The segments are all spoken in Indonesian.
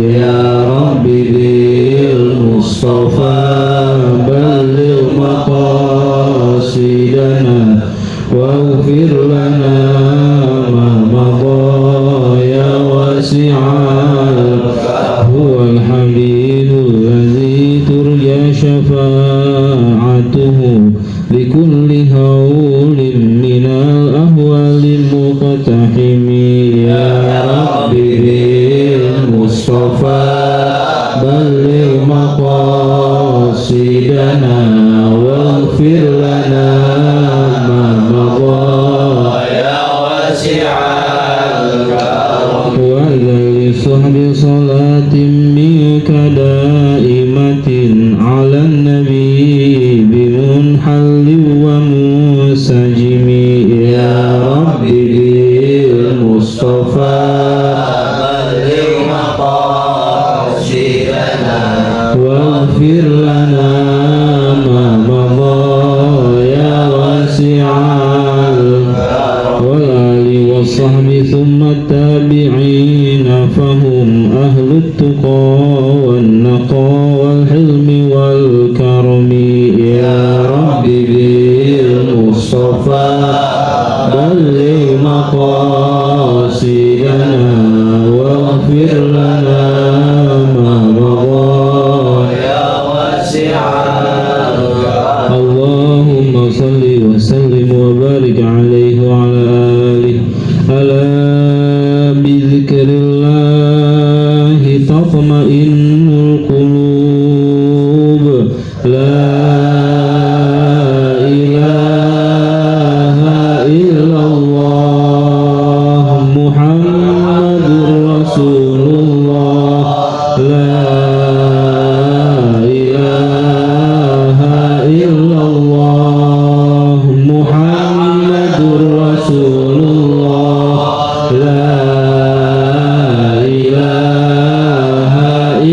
يا رب بالمصطفى بلغ مقاصدنا واغفر لنا ما مضى يا واسع هو الحبيب الذي ترجى شفاعته لكل هول من الأهوال المقتحم يا رب بالمصطفى بلغ مقاصدنا واغفر لنا ما مضى يا واسع الكرم وإلى لصحب صلاة منك دائمة على النبي بمنحل ومنسجم يا رب بالمصطفى بلغ مقاصدنا واغفر لنا ما مضى يا واسع الكرم والآل والصحب ثم التابعين فهم أهل التقى والنقى والحلم والكرم يا رب بالمصطفى بلغ مقاصدنا واغفر لنا ما مضى يا واسع الكرم اللهم صل وسلم وبارك عليه وعلى آله ألا بذكر الله تطمئن القلوب لا إله إلا الله محمد رسول الله لا إله إلا الله محمد رسول الله لا إله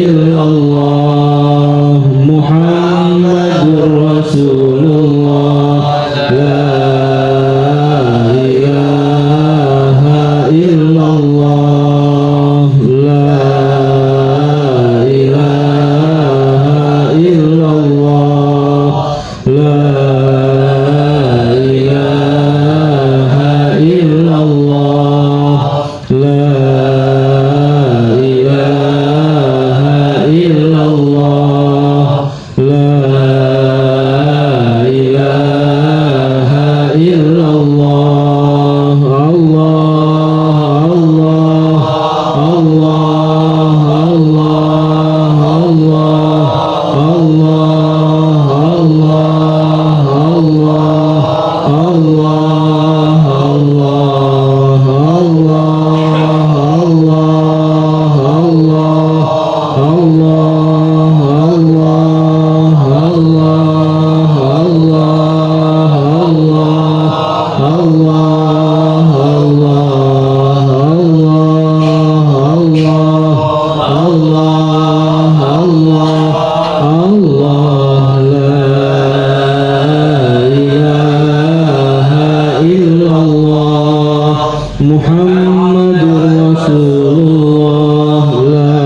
إلا الله محمد رسول الله لا إله إلا الله لا إله إلا الله لا إله إلا الله لا إله إلا الله لا إله إلا الله الله الله الله محمد رسول الله لا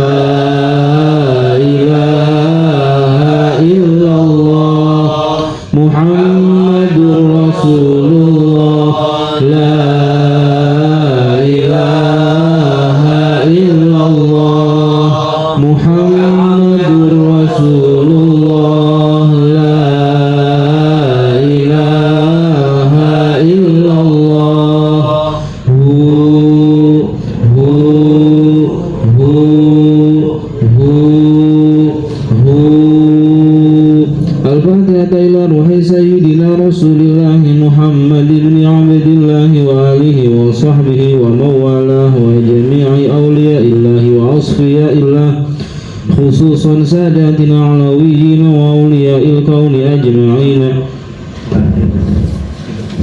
إله إلا الله محمد رسول الله لا إله إلا الله محمد رسول الله لا إله إلا الله الفاتحة إلى روح سيدنا رسول الله محمد بن عبد الله وآله وصحبه ومن والاه وجميع أولياء الله وأصفياء الله خصوصا ساداتنا العلويين وأولياء الكون أجمعين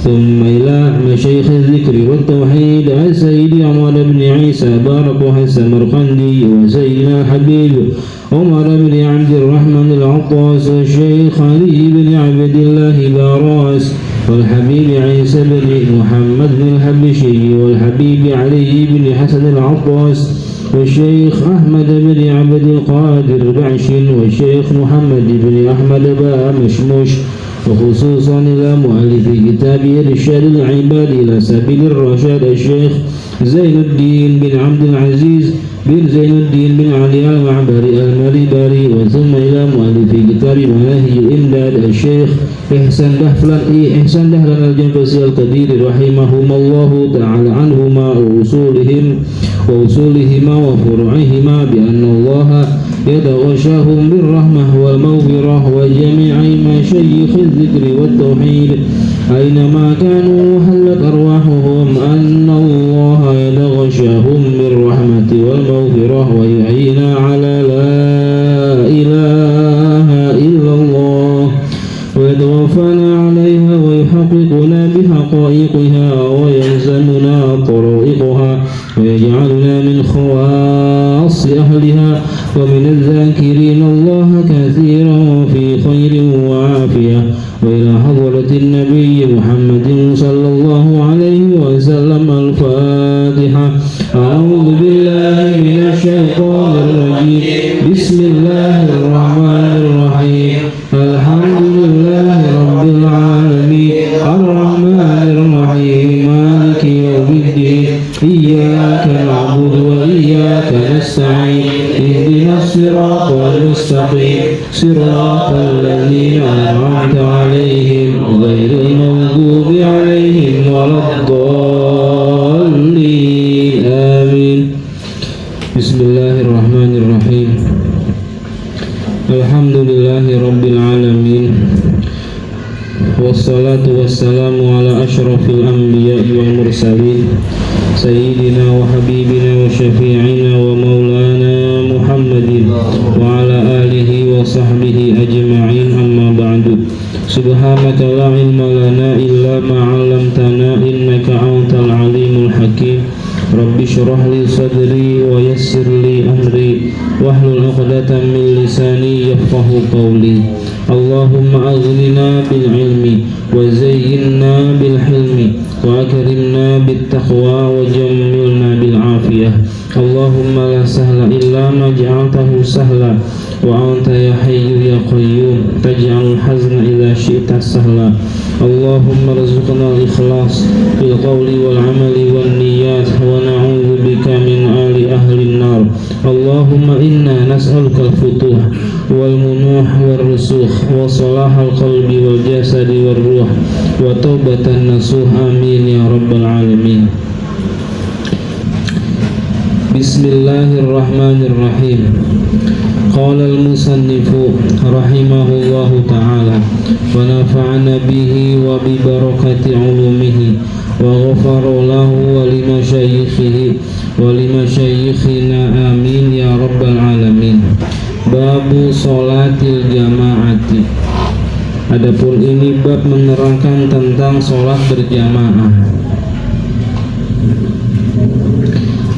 ثم إلى مشايخ الذكر والتوحيد السيد عمر بن عيسى بارك السمرقندي وسيدنا الحبيب عمر بن عبد الرحمن العطاس والشيخ علي بن عبد الله باراس والحبيب عيسى بن محمد بن الحبشي والحبيب علي بن حسن العطاس والشيخ أحمد بن عبد القادر بعش والشيخ محمد بن أحمد مشموش وخصوصا إلى مؤلف كتاب إرشاد العباد إلى سبيل الرشاد الشيخ زين الدين بن عبد العزيز بن زين الدين بن علي المعبري المريبري وثم إلى مؤلف كتاب مناهج الإمداد الشيخ إحسان دهلان الجنفسي القدير رحمهما الله تعالى عنهما وأصولهما وفروعهما بأن الله يتغشاهم بالرحمة والمغفرة وجميع مشايخ الذكر والتوحيد أينما كانوا حلت أرواحهم أن الله يتغشاهم بالرحمة والمغفرة ويحيينا على لا إله إلا الله ويتوفانا عليها ويحققنا بحقائقها ويلزمنا طرائقها ويجعلنا من خواص أهلها ومن الذاكرين الله كثيرا في خير وعافية وإلى حضرة النبي محمد صلى الله عليه وسلم الفاتحة. أعوذ بالله من الشيطان الرجيم بسم الله الرحمن الرحيم الحمد لله رب العالمين الرحمن الرحيم مالك يوم الدين إياك نعبد وإياك نستعين اهدنا الصراط المستقيم صراط الذين أنعمت عليهم غير المغضوب عليهم ولا الضالين آمين. بسم الله الرحمن الرحيم الحمد لله رب العالمين والصلاة والسلام على أشرف الأنبياء والمرسلين سيدنا وحبيبنا وشفيعنا ومولانا محمد وعلى آله وصحبه أجمعين. أما بعد سبحانك لا علم لنا إلا ما علمتنا إنك أنت العليم الحكيم. رب اشرح لي صدري ويسر لي أمري واحلل عقدة من لساني يفقه قولي. اللهم أغننا بالعلم وزينا بالحلم وأكرمنا بالتقوى وجملنا بالعافية. اللهم لا سهل إلا ما جعلته سهلا وأنت يا حي يا قيوم تجعل الحزن إذا شئت سهلا. اللهم ارزقنا الإخلاص في القول والعمل والنيات ونعوذ بك من أهل النار. اللهم إنا نسألك الفتوح والمنوح والرسوخ وصلاح القلب والجسد والروح وتوبة النصوح آمين يا رب العالمين. بسم الله الرحمن الرحيم. قال المصنف رحمه الله تعالى ونفعنا به وببركة علومه وغفر له ولمشايخه ولمشايخنا آمين يا رب العالمين. Babu sholatil jamaati. Adapun ini bab menerangkan tentang sholat berjamaah.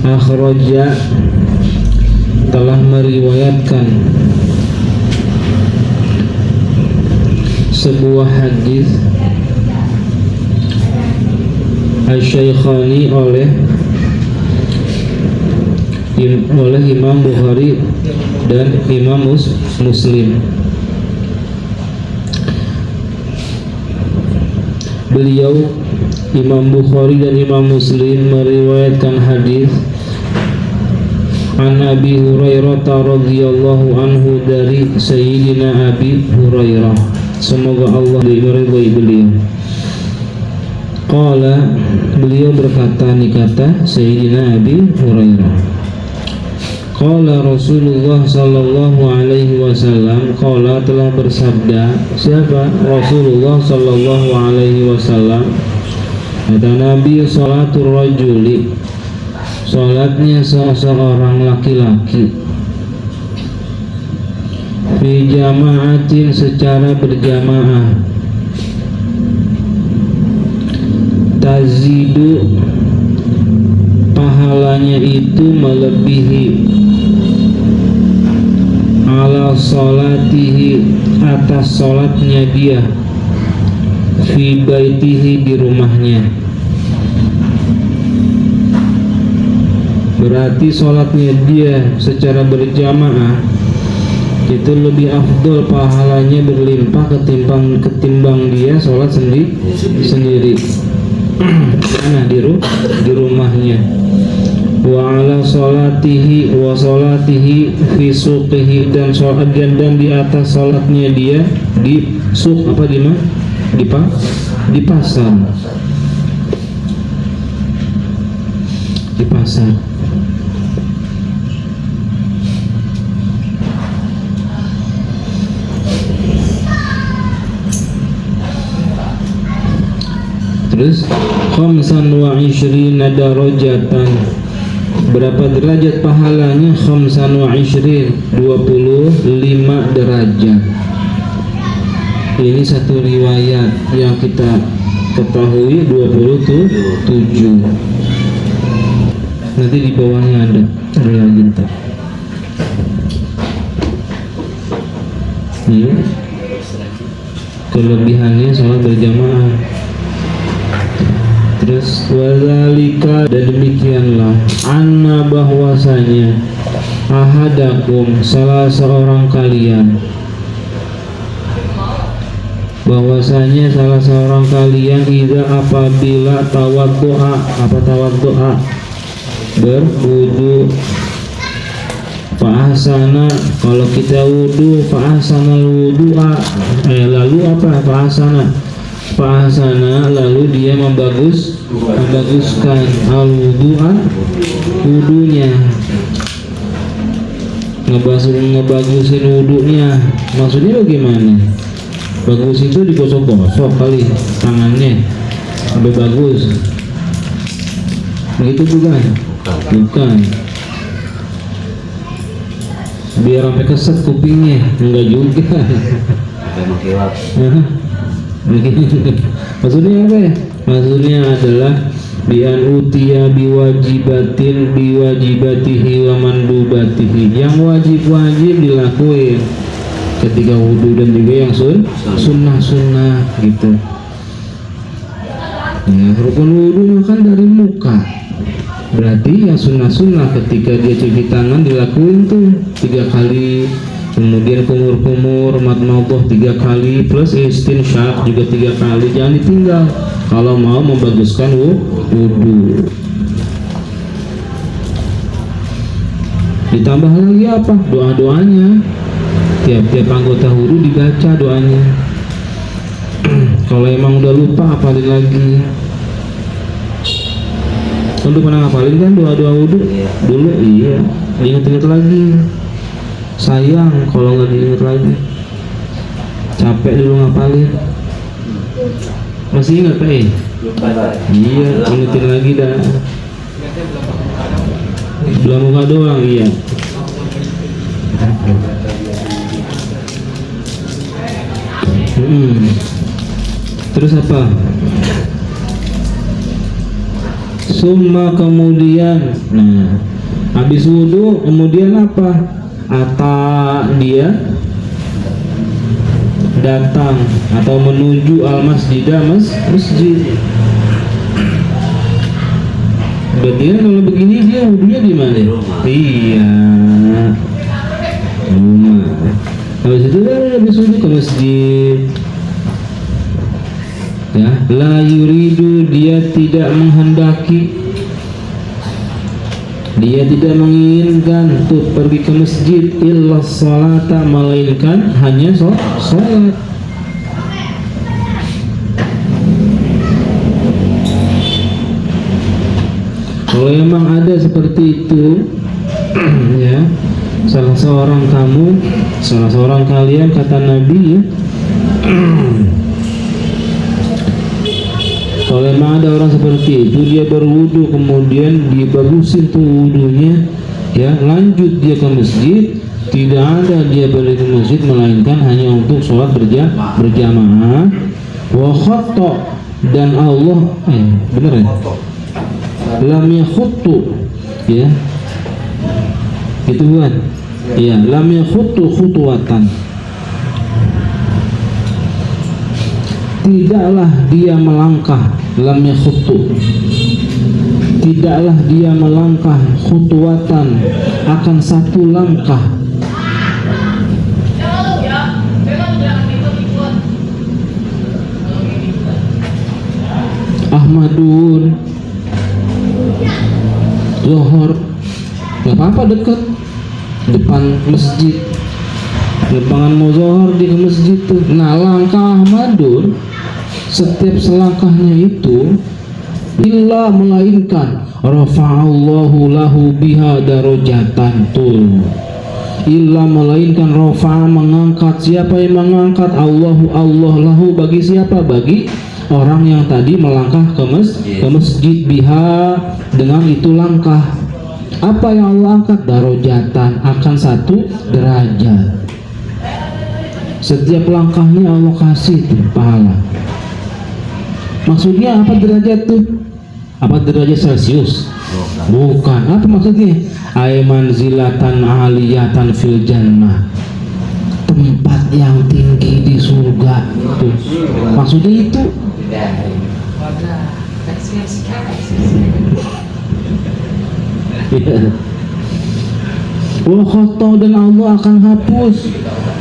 Akhraja telah meriwayatkan sebuah hadis Asy-Syaikhani oleh Imam Bukhari dan Imam Muslim. Beliau Imam Bukhari dan Imam Muslim meriwayatkan hadis An Abi Hurairah radhiyallahu anhu dari Sayyidina Abi Hurairah, semoga Allah diridhai beliau. Qala, beliau berkata, ini kata Sayyidina Abi Hurairah, qala Rasulullah sallallahu alaihi wasallam, qala telah bersabda, siapa? Rasulullah sallallahu alaihi wasallam. Kata Nabi, salatul rajuli, salatnya seseorang laki-laki, fi jama'atin, secara berjamaah, tazidu, pahalanya itu melebihi, ala salatihi, atas salatnya dia, fi baitihi, di rumahnya. berarti sholatnya dia secara berjamaah itu lebih afdol, pahalanya berlimpah ketimbang dia sholat sendiri. Mana di rumahnya. Wa ala sholatihi wa sholatihi fi suqihi, dan sholat dan di atas sholatnya dia di suq, apa di pasar. Di pasar. Terus khamsan wa ishrina darajatan, berapa derajat pahalanya? Khamsan wa ishrin, 25 derajat. Ini satu riwayat yang kita ketahui 27. Nanti di bawahnya ada lagi ntar. Kelebihannya sholat berjamaah. Terus wazalika, dan demikianlah, anna bahwasanya ahadakum, salah seorang kalian, bahwasanya salah seorang kalian idza apabila tawaddu'a, apa tawaddu'a, berwudu, fa'ahsana, kalau kita wudu, fa'ahsanal wudu'a, lalu apa fa'ahsana, lalu dia membaguskan al-wudu'a, wudunya, ngebagusin wudunya. Maksudnya bagaimana? Bagus itu digosok-gosok kali tangannya sampai bagus, begitu bukan? Biar sampai keset kupingnya, enggak juga. Maksudnya apa ya? Maksudnya adalah bi'an utiya biwajibatihi wa mandubatihi, yang wajib dilakuin ketika wudu, dan juga yang sunnah gitu. Ya, rukun wudu kan dari muka, berarti yang sunnah ketika dia cuci tangan dilakuin tuh 3 kali, kemudian kumur madmadah 3 kali, plus istinsyaq juga 3 kali. Jangan ditinggal kalau mau membaguskan wudu. Ditambah lagi apa? Doa-doanya. Tiap anggota wudu dibaca doanya. Kalau emang udah lupa, hafalin lagi. Untuk pernah hafalin kan doa-doa wudu dulu? Iya, diinget-inget lagi. Sayang kalau nggak diinget lagi, capek dulu ngapalin. Masih ingat Pak? Iya, ingetin lagi dah. Belah muka doang, iya. Terus apa? Summa, kemudian, nah, habis wudu kemudian apa? Dia datang atau menuju al-masjidah, masjid. Berarti kan kalau begini dia wudunya di mana? Iya, rumah. Habis itu kan habis wudu ke masjid. Ya, la yuridu, dia tidak menghendaki, dia tidak menginginkan untuk pergi ke masjid, illa sholata, melainkan hanya sholat. Kalau memang ada seperti itu, ya, salah seorang kalian, kata Nabi, ya, kalau memang ada orang seperti itu, dia berwudu kemudian dibagusin tuh wudunya, ya, lanjut dia ke masjid, tidak ada dia pergi ke masjid melainkan hanya untuk sholat berjamaah. Wa khata, dan Allah benar ya? Lam yakhuttu, ya, itu kan? Ya, lam yakhuttu khutuwatan, tidaklah dia melangkah, lam yakhuttu, tidaklah dia melangkah khutuwatan akan satu langkah. Ahmadun Zohor nggak apa-apa, dekat depan masjid, depan mau Zohor di masjid tuh. Nah, langkah Ahmadun setiap selangkahnya itu illa melainkan rafa'allahu lahu biha darajatan tuh. Illa melainkan rafa'a mengangkat. Siapa yang mengangkat? Allahu Allah lahu bagi siapa? Bagi orang yang tadi melangkah ke masjid biha dengan itu langkah. Apa yang Allah angkat? Darajatan, akan satu derajat. Setiap langkahnya Allah kasih tuh pahala. Maksudnya apa derajat tuh? Apa derajat Celcius? Bukan. Apa maksudnya? Aiman zilatan aliyatan fil jannah, tempat yang tinggi di surga tuh. Maksudnya itu. Wa khoto, dan Allah akan hapus.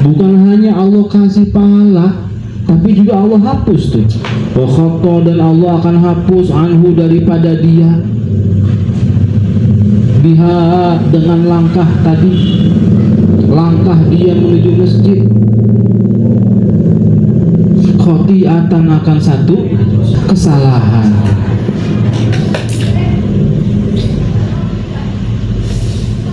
Bukan hanya Allah kasih pahala, tapi juga Allah hapus tuh. Wa khoto, dan Allah akan hapus anhu daripada dia biha dengan langkah tadi, langkah dia menuju masjid. Khotiatan akan satu kesalahan.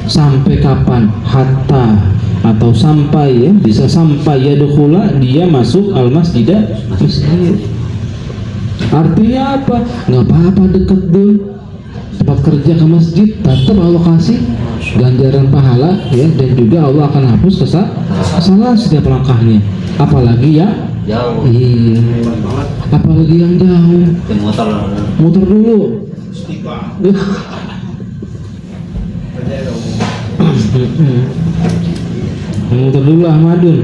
Sampai kapan? Hatta, atau sampai, ya bisa sampai ya dukhula, dia masuk al masjid. Artinya apa? Nggak apa-apa, dekat dulu tempat kerja ke masjid, tetap Allah kasih ganjaran pahala, ya, dan juga Allah akan hapus kesalahan setiap langkahnya. Apalagi ya jauh. Iya. Apalagi yang jauh. Muter dulu. Muter dulu Ahmadun.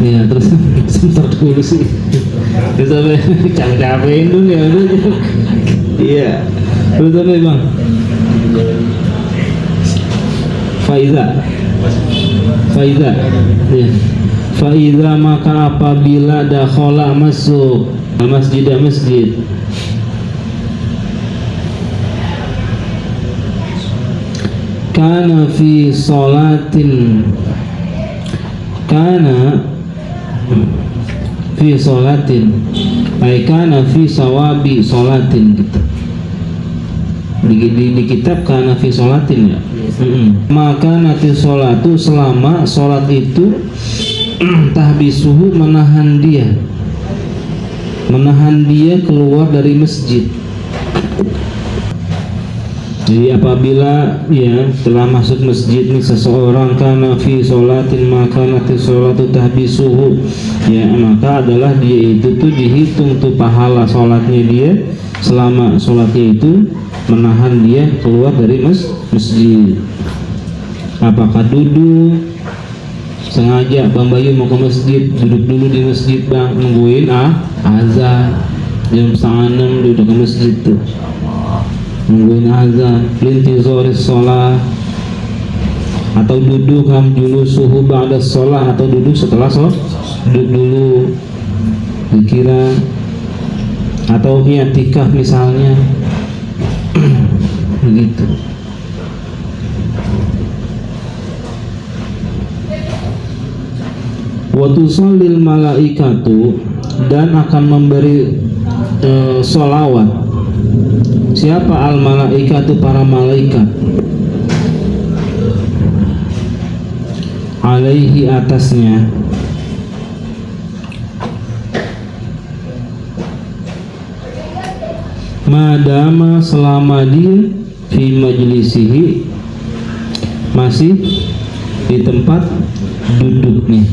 Ya, terus sebentar dulu sih. Terus sampai capek dulu ya. Iya. Terus sampai Bang. Faiza. Ya. Faiza, maka apabila dakhala masuk masjid kana fi sholatin ay kana fi sawabi sholatin gitu. Di kitab kana fi sholatin ya. Maka nanti sholatu, selama sholat itu tahbisuhu, menahan dia keluar dari masjid. Jadi apabila ya telah masuk masjid nih seseorang, kana fi sholatin, maka nanti sholatu tahbisuhu, ya maka adalah dia itu tuh dihitung tuh pahala sholatnya dia selama sholatnya itu menahan dia keluar dari masjid. Apakah duduk sengaja Bang Bayu mau ke masjid, duduk dulu di masjid Bang, nungguin azan jam 5:30 duduk ke masjid tuh, nungguin azan, lintizoris sholat, atau duduk hamdulu suhu ba'da sholat, atau duduk setelah sholat, duduk dulu dikira, atau i'tikaf misalnya. Begitu. Wa tusallil malaikatu, dan akan memberi sholawat. Siapa? Al malaikatu, para malaikat, alaihi, atasnya, madama, selama dia fi majlisihi, masih di tempat duduknya.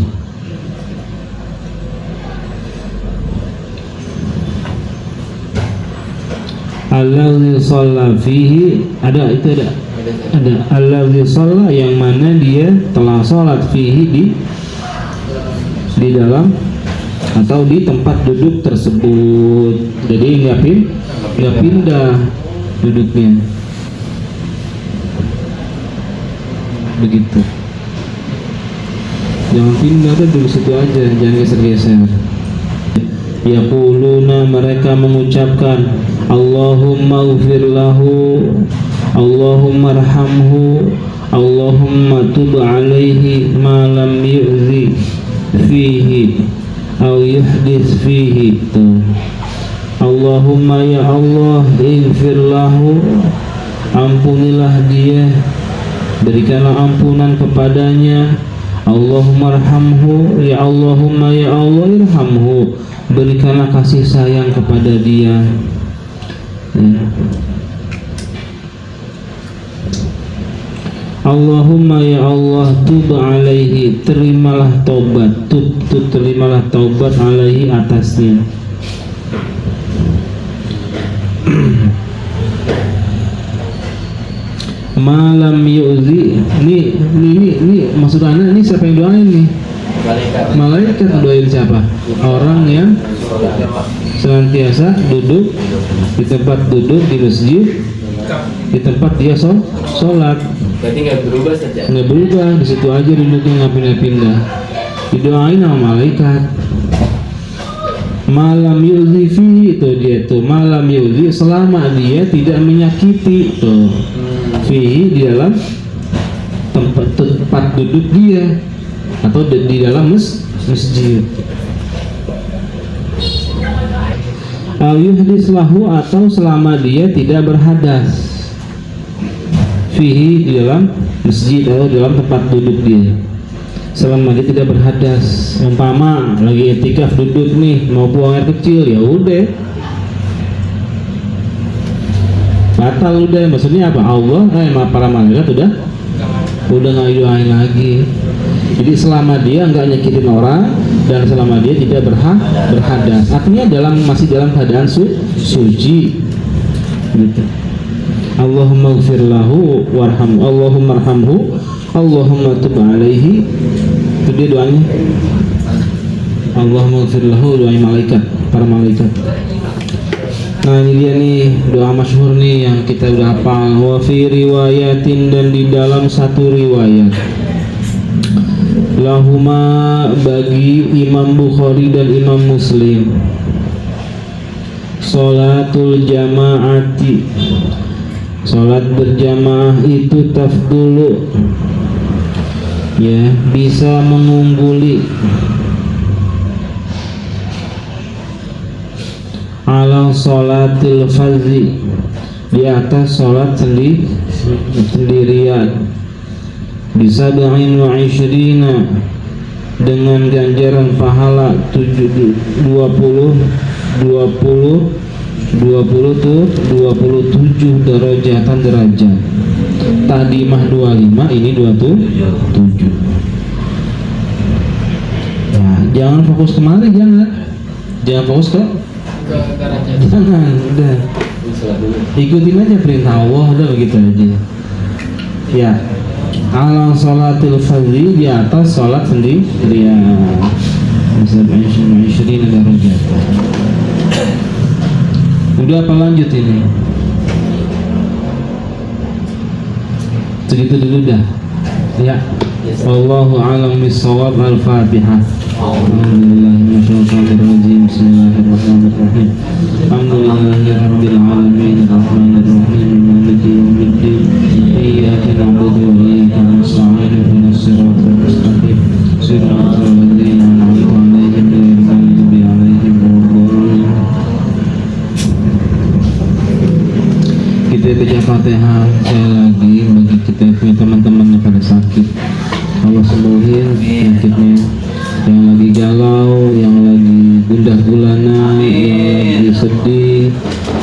Allazi shalla fihi, ada allazi shalla, yang mana dia telah sholat fihi di dalam atau di tempat duduk tersebut. Jadi nggak pindah duduknya, begitu. Jangan pindah, tuh duduk situ aja, jangan geser-geser. Yaquluna, mereka mengucapkan, Allahumma ghfir lahu, Allahumma arhamhu, Allahumma tub alaihi ma lam yu'zi fihi aw yuhdits fihi. Allahumma ya Allah, ighfir lahu, ampunilah dia, berikanlah ampunan kepadanya. Allahumma arhamhu, ya Allahumma ya Allah irhamhu, berikanlah kasih sayang kepada dia. Allahumma ya Allah tub alaihi, terimalah taubat, terimalah taubat alaihi, atasnya. Malam yu'zi, ini maksud Anda, ini siapa yang doain nih? Malaikat doain siapa? Orang yang senantiasa duduk di tempat duduk di masjid, di tempat dia sholat. Berarti nggak berubah saja? Nggak berubah, di situ aja duduknya, nggak pindah-pindah. Didoain sama malaikat. Malam yu'zi fihi, itu dia tuh, malam yu'zi, selama dia tidak menyakiti tuh. Fihi, di dalam tempat duduk dia, atau di dalam masjid. Yuhdits lahu, atau selama dia tidak berhadas. Fihi, di dalam masjid atau di dalam tempat duduk dia, selama dia tidak berhadas. Umpama lagi i'tikaf duduk nih, mau buang air kecil, ya udah batal, udah. Maksudnya apa? Allah, para malaikat udah nggak doain lagi. Jadi selama dia nggak nyakitin orang dan selama dia tidak berhadas, artinya masih dalam keadaan suci, gitu. Allahumma ghfir lahu warhamhu, Allahumma arhamhu, Allahumma tub alaihi. Itu dia doanya. Allahumma ghfir lahu, doa malaikat, para malaikat. Nah, ini dia nih doa masyhur nih yang kita udah hafal. Wa fi riwayatin, dan di dalam satu riwayat, lahuma, bagi Imam Bukhari dan Imam Muslim, sholatul jamaati, sholat berjamaah itu tafdulu, ya, bisa mengungguli, ala sholatil fardhi, di atas sholat sendirian, bisa 27, dengan ganjaran pahala 27 derajat. Tadi mah 25, ini 27. Nah, jangan fokus kemari, jangan fokus ke jangan, udah ikutin aja perintah Allah, udah begitu aja. Ya, ala sholatil fardhi, di atas sholat sendirian, bisa 27 derajat. Udah apa lanjut ini? Segitu dulu dah. Ya. Wallahu a'lam bis-shawab. Al-Fatihah. Bismillahirrahmanirrahim. Bismillahirrahmanirrahim. Alhamdulillahirabbil alamin, arrahmanirrahim, maliki yaumiddin. Iyyaka na'budu wa iyyaka nasta'in. Ihdinas siratal mustaqim. Siratal ladzina an'amta 'alaihim ghairil maghdubi 'alaihim waladdallin. Kita baca Fatihah sekali lagi bagi kita punya teman-teman yang pada sakit. Allah sembuhin penyakitnya, yang lagi galau, yang lagi gundah gulana, yang lagi sedih,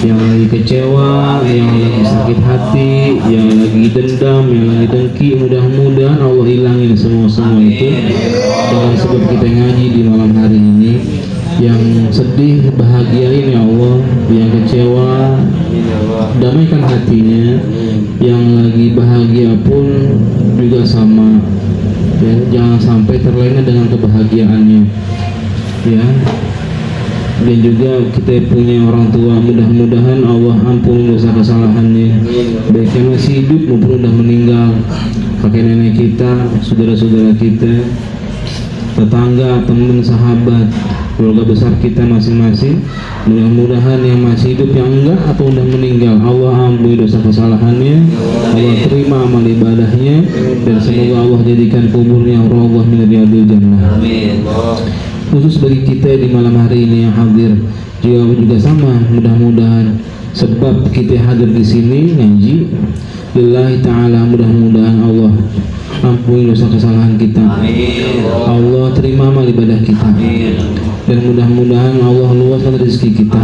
yang lagi kecewa, yang lagi sakit hati, yang lagi dendam, yang lagi dengki, mudah-mudahan Allah hilangin semua itu dengan sebab kita ngaji di malam hari ini. Yang sedih bahagiain ya Allah, yang kecewa damaikan hatinya, yang lagi bahagia pun juga sama, ya, jangan sampai terlena dengan kebahagiaannya. ya. Dan juga kita punya orang tua, mudah-mudahan Allah ampuni dosa kesalahannya, baik yang masih hidup maupun sudah meninggal, kakek nenek kita, saudara-saudara kita, tetangga, teman, sahabat, keluarga besar kita masing-masing. Mudah-mudahan yang masih hidup, yang enggak atau udah meninggal, Allah ampuni dosa kesalahannya, Allah terima amal ibadahnya, dan semoga Allah jadikan kuburnya rawdah min riyadil jannah. Khusus bagi kita di malam hari ini yang hadir juga sama, mudah-mudahan sebab kita hadir di sini ngaji lillahi ta'ala, mudah-mudahan Allah ampuni dosa kesalahan kita, Allah terima amal ibadah kita, dan mudah-mudahan Allah luaskan rezeki kita,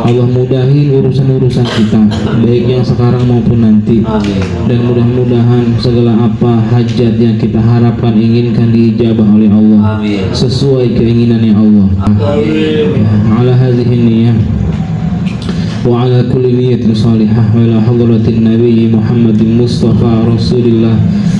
Allah mudahin urusan-urusan kita, baik yang sekarang maupun nanti, dan mudah-mudahan segala apa hajat yang kita harapkan, inginkan diijabah oleh Allah sesuai keinginannya Allah. Ala hadhihi niyyah wa ala kulli niyatin salihah wa ila hadratin Nabi Muhammad Mustafa Rasulillah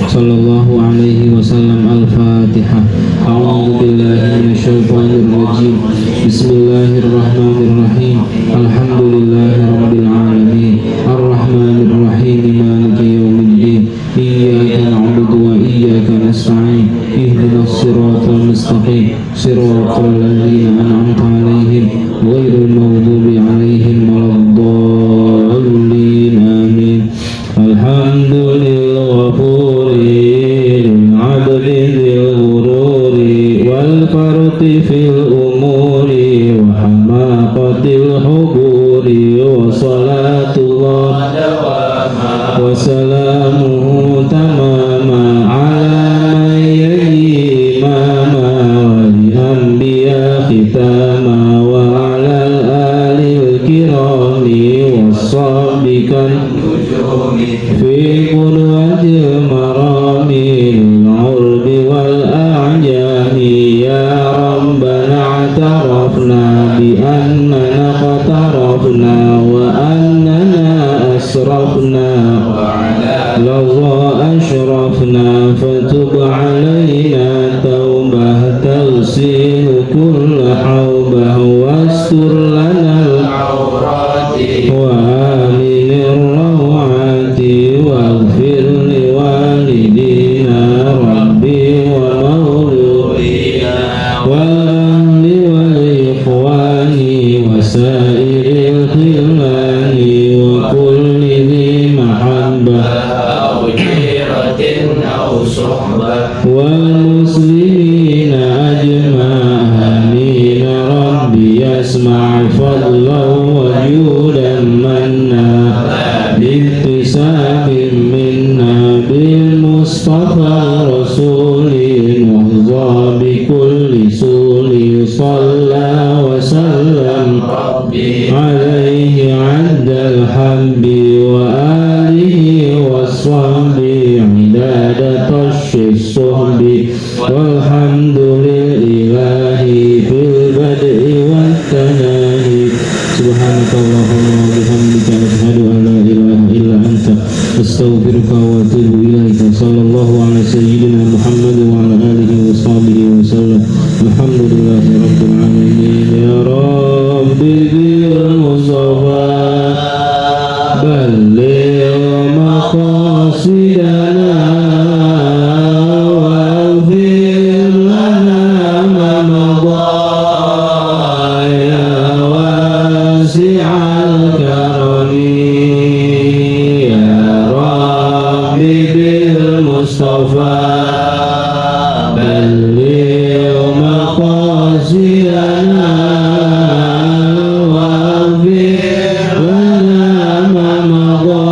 sallallahu alaihi wasallam. Al-Fatihah. A'udzu billahi minasyaitonir rajim. Bismillahirrahmanirrahim. Alhamdulillahi rabbil alamin. Arrahmanir rahim. Maliki yaumiddin. Iyyaka na'budu wa iyyaka nasta'in. Ihdinas siratal mustaqim. Siratal ladzina an'amta 'alaihim ghairil maghdubi 'alaihim waladdallin. Amin. Alhamdulillah ghafuril 'abdil ghururi wal farti fil umuri wa hamaqatil huburi wa salatullah wa salamuhu tamama ala man yali imama wal anbiya khitama wa ala alil kirami wassabikan fi qudwatil marami al-urbi wal a'jami. Ya Rabbana atarafna bi annana qatarafna wa annana asrafna laza ashrafna fatub alayna taubah tagsil kull haubah wastur lana al-awrati wa aminir rawati waghfir li walidina rabbi wa mauludina wal ahli wal ikhwani wa sairil khilani wa kulli dhi mahabbah aw jiratin aw suhbah wal muslimina ajma'in. Rabbi yasma' fadlan wa judan manna biktisabin minna bil mustafa rasulin wahza bi kulli suli salla wa sallam rabbi alaihi addal habbi wa alihi wa sahbi idadatash suhbi walhamdulillahi fil bad'i wat tanahi. Subhanakallahumma wa bihamdika asyhadu an la ilaha illa anta astaghfiruka wa atubu ilaika. Sallallahu ala sayyidina Muhammad wa ala alihi wa sahbihi wa sallam. Alhamdulillahi rabbil alamin. Ya Rabbi bil mustafa balligh maqasidana waghfir lana ma madha ya wasi'al karami. Ya Rabbi bil mustafa balligh maqasidana waghfir lana ma madha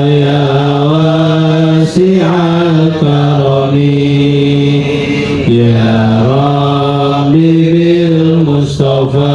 ya wasi'al karami. Ya Rabbi bil mustafa